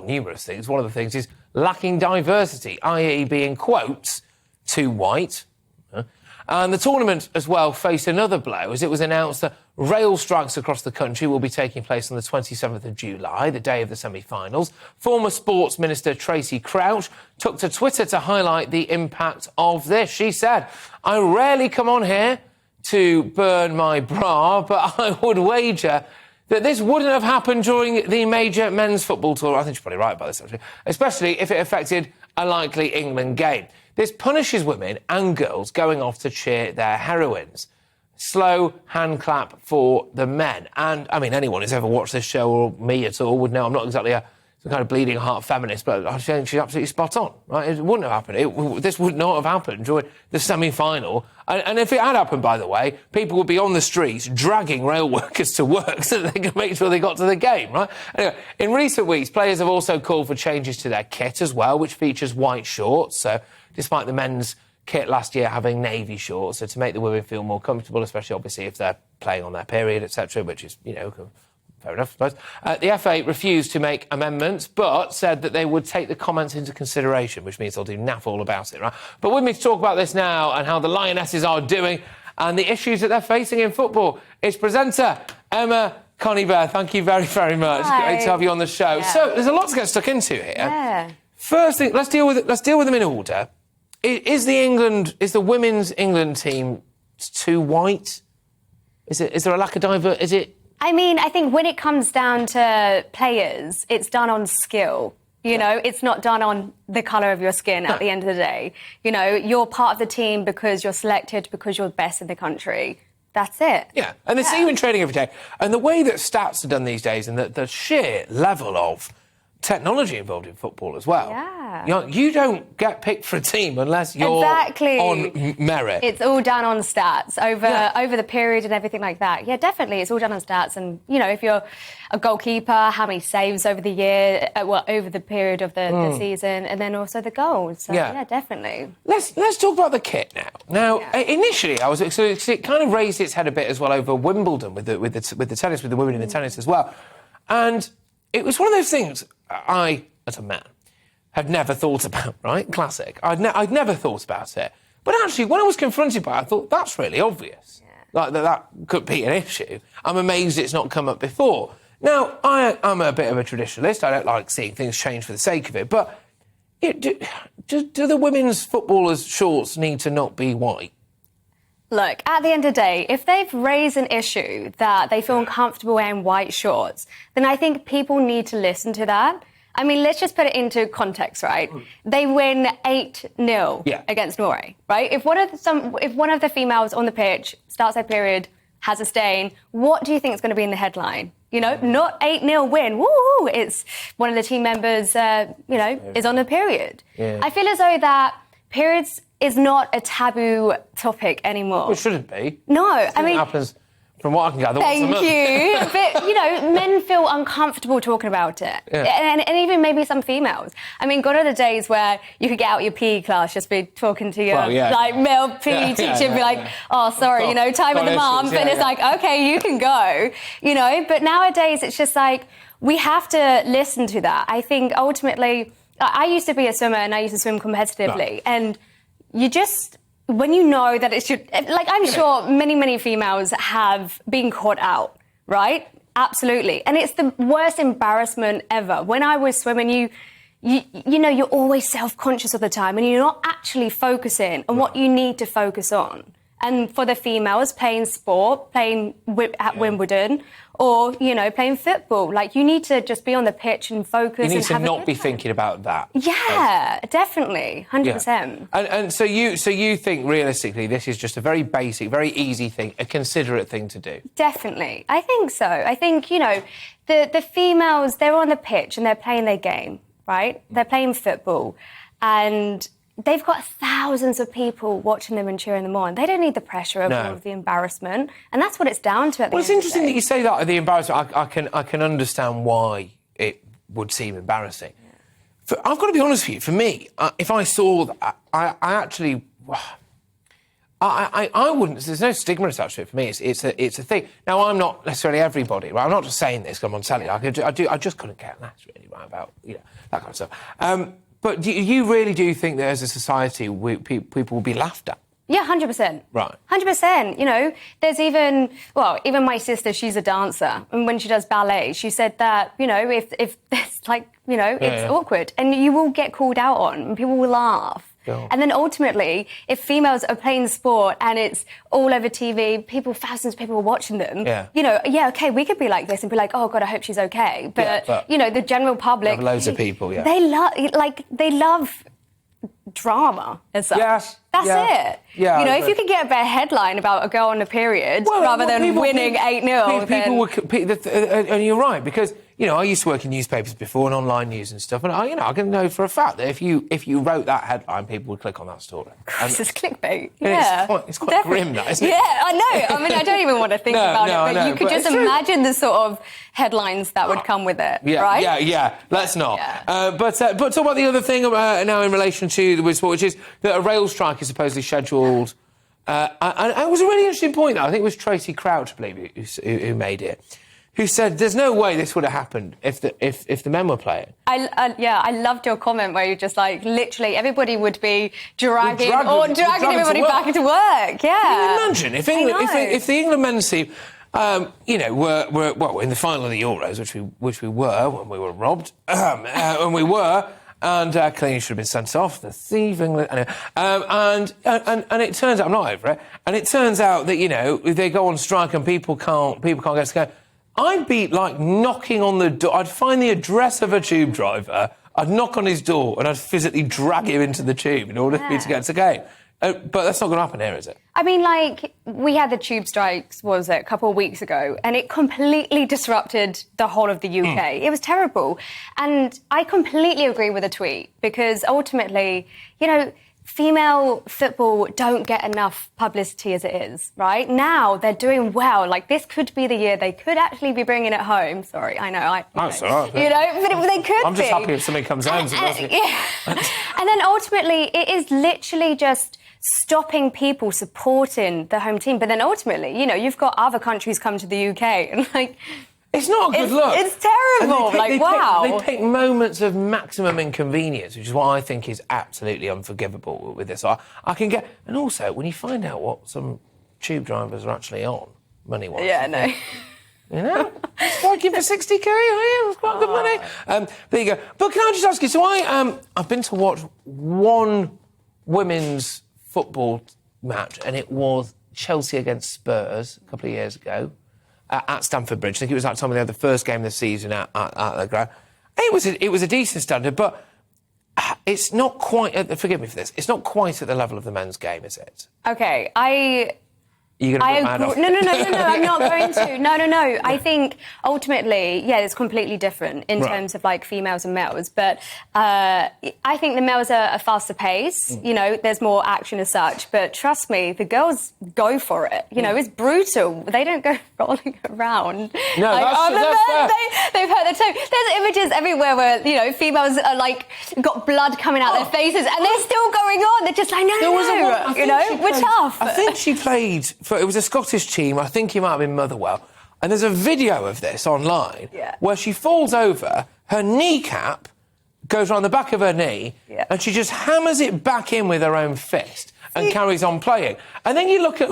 numerous things. One of the things is lacking diversity, i.e. being, quotes, too white. And the tournament as well faced another blow as it was announced that rail strikes across the country will be taking place on the 27th of July, the day of the semi-finals. Former Sports Minister Tracy Crouch took to Twitter to highlight the impact of this. She said, "I rarely come on here to burn my bra, but I would wager that this wouldn't have happened during the major men's football tour." I think she's probably right about this, actually. Especially if it affected a likely England game. This punishes women and girls going off to cheer their heroines. Slow hand clap for the men. And, I mean, anyone who's ever watched this show, or me at all, would know I'm not exactly some kind of bleeding heart feminist, but I think she's absolutely spot on, right? It wouldn't have happened. This would not have happened during the semi-final. And if it had happened, by the way, people would be on the streets dragging rail workers to work so that they could make sure they got to the game, right? Anyway, in recent weeks, players have also called for changes to their kit as well, which features white shorts. So, despite the men's kit last year having navy shorts, so to make the women feel more comfortable, especially obviously if they're playing on their period, etc., which is, fair enough, I suppose. The FA refused to make amendments, but said that they would take the comments into consideration, which means they'll do naff all about it, right? But with me to talk about this now and how the Lionesses are doing and the issues that they're facing in football, is presenter Emma Conybeare. Thank you very, very much. Hi. Great to have you on the show. Yeah. So there's a lot to get stuck into here. Yeah. First thing, let's deal with them in order. Is the women's England team too white? Is there a lack of diversity? Is it? I mean, I think when it comes down to players, it's done on skill. You know, it's not done on the colour of your skin at the end of the day. You know, you're part of the team because you're selected, because you're best in the country. That's it. Yeah, and it's even training every day. And the way that stats are done these days and the sheer level of technology involved in football as well. Yeah. You don't get picked for a team unless you're on merit. It's all done on stats over the period and everything like that. Yeah, definitely. It's all done on stats. And, if you're a goalkeeper, how many saves over the year, over the period of the season, and then also the goals. So, yeah, definitely. Let's talk about the kit now. Initially, it kind of raised its head a bit as well over Wimbledon with the tennis, with the women in the tennis as well. And it was one of those things I, as a man, had never thought about, right? Classic. I'd never thought about it. But actually, when I was confronted by it, I thought, that's really obvious. Yeah. Like, that could be an issue. I'm amazed it's not come up before. Now, I'm a bit of a traditionalist. I don't like seeing things change for the sake of it. But do the women's footballers' shorts need to not be white? Look, at the end of the day, if they've raised an issue that they feel uncomfortable wearing white shorts, then I think people need to listen to that. I mean, let's just put it into context, right? They win 8-0 against Norway, right? If one of the females on the pitch starts their period, has a stain, what do you think is going to be in the headline? Not 8-0 win. Woo! It's one of the team members, is on a period. Yeah. I feel as though that periods is not a taboo topic anymore. Well, it shouldn't be. No, I mean... It happens, from what I can gather, Thank you. But, men feel uncomfortable talking about it. Yeah. And even maybe some females. I mean, gone are the days where you could get out your PE class, just be talking to your, male PE teacher and be like, oh, sorry, time of the month. And it's like, OK, you can go, But nowadays, it's just like, we have to listen to that. I think, ultimately, I used to be a swimmer and I used to swim competitively. No. And you just, when you know that it's your, I'm sure many females have been caught out, right? Absolutely. And it's the worst embarrassment ever. When I was swimming, you're always self-conscious all the time and you're not actually focusing on what you need to focus on. And for the females playing sport, playing at Wimbledon, or, playing football, you need to just be on the pitch and focus. You need to not be thinking about that. Yeah, definitely, 100%. Yeah. And so you think, realistically, this is just a very basic, very easy thing, a considerate thing to do? Definitely. I think so. I think, the females, they're on the pitch and they're playing their game, right? They're playing football and they've got thousands of people watching them and cheering them on. They don't need the pressure of all of the embarrassment. And that's what it's down to at the end of the day. Well, it's interesting that you say that, the embarrassment. I can understand why it would seem embarrassing. Yeah. I've got to be honest with you. For me, if I saw that, I I wouldn't. There's no stigma attached to it for me. It's a thing. Now, I'm not necessarily everybody, right? I'm not just saying this because I'm on telly. I just couldn't care less, really, right, about that kind of stuff. But do you really do think that as a society people will be laughed at? Yeah, 100%. Right. 100%. There's even my sister, she's a dancer, and when she does ballet, she said that, if there's it's awkward, and you will get called out on, and people will laugh. Sure. And then ultimately, if females are playing sport and it's all over TV, thousands of people are watching them, okay, we could be like this and be like, oh, God, I hope she's okay. But the general public... Loads of people, They love drama as such. Yeah. That's it. Yeah, if you could get a better headline about a girl on a period rather than winning 8-0... and you're right, because... I used to work in newspapers before and online news and stuff, and I can know for a fact that if you wrote that headline, people would click on that story. It's just clickbait. It's quite grim, that, isn't it? Yeah, I know. I mean, I don't even want to think about it, but you could just imagine the sort of headlines that would come with it, right? Yeah. Let's not. Yeah. But talk about the other thing now in relation to the sport, which is that a rail strike is supposedly scheduled. And it was a really interesting point, though. I think it was Tracy Crouch, I believe, who made it. Who said there's no way this would have happened if the men were playing. I loved your comment where you're just like, literally, everybody would be dragging everybody back into work. Yeah. Can you imagine if the England men's team, were in the final of the Euros, which we were when we were robbed, and clearly should have been sent off. The thief, England, and it turns out I'm not over it. And it turns out that they go on strike and people can't get to go. I'd be knocking on the door. I'd find the address of a tube driver. I'd knock on his door and I'd physically drag him into the tube in order for me to get to the game. But that's not going to happen here, is it? I mean, we had the tube strikes, a couple of weeks ago, and it completely disrupted the whole of the UK. It was terrible. And I completely agree with the tweet, because ultimately, female football don't get enough publicity as it is, right? Now they're doing well. This could be the year they could actually be bringing it home. Sorry, I know. That's all right. But they could I'm just happy if something comes home. And then ultimately, it is literally just stopping people supporting the home team. But then ultimately, you've got other countries come to the UK and it's not a good look. It's terrible. They pick moments of maximum inconvenience, which is what I think is absolutely unforgivable with this. I can get... And also, when you find out what some tube drivers are actually on, money-wise... Yeah, no. Striking for 60k, it's quite good money. There you go. But can I just ask you, so I've been to watch one women's football match, and it was Chelsea against Spurs a couple of years ago. At Stamford Bridge. I think it was that time they had the first game of the season at the ground. It was a decent standard, but it's not quite... forgive me for this. It's not quite at the level of the men's game, is it? OK, You're going to get mad off. No, I'm not going to. No. I think ultimately, it's completely different in terms of females and males. But I think the males are a faster pace. There's more action as such. But trust me, the girls go for it. It's brutal. They don't go rolling around. No, they've hurt their toe. There's images everywhere where, females are got blood coming out their faces and they're still going on. They're just no. We're tough. I think she played... It was a Scottish team. I think he might have been Motherwell. And there's a video of this online where she falls over, her kneecap goes around the back of her knee, and she just hammers it back in with her own fist and carries on playing. And then you look at,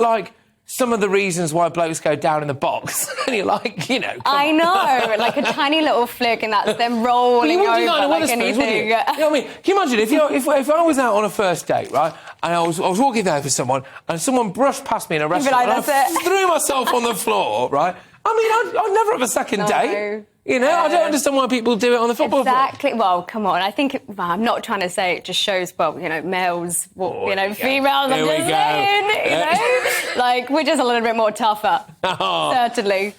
some of the reasons why blokes go down in the box, and you're I know, a tiny little flick, and that's them rolling over like anything. You know what I mean? Can you imagine if I was out on a first date, right, and I was walking there for someone, and someone brushed past me in a restaurant, and I threw myself on the floor, right? I mean, I'd never have a second date. I don't understand why people do it on the football field. Exactly. Well, come on. I think I'm not trying to say it just shows, males, females. I'm just saying, we're just a little bit more tougher. Certainly.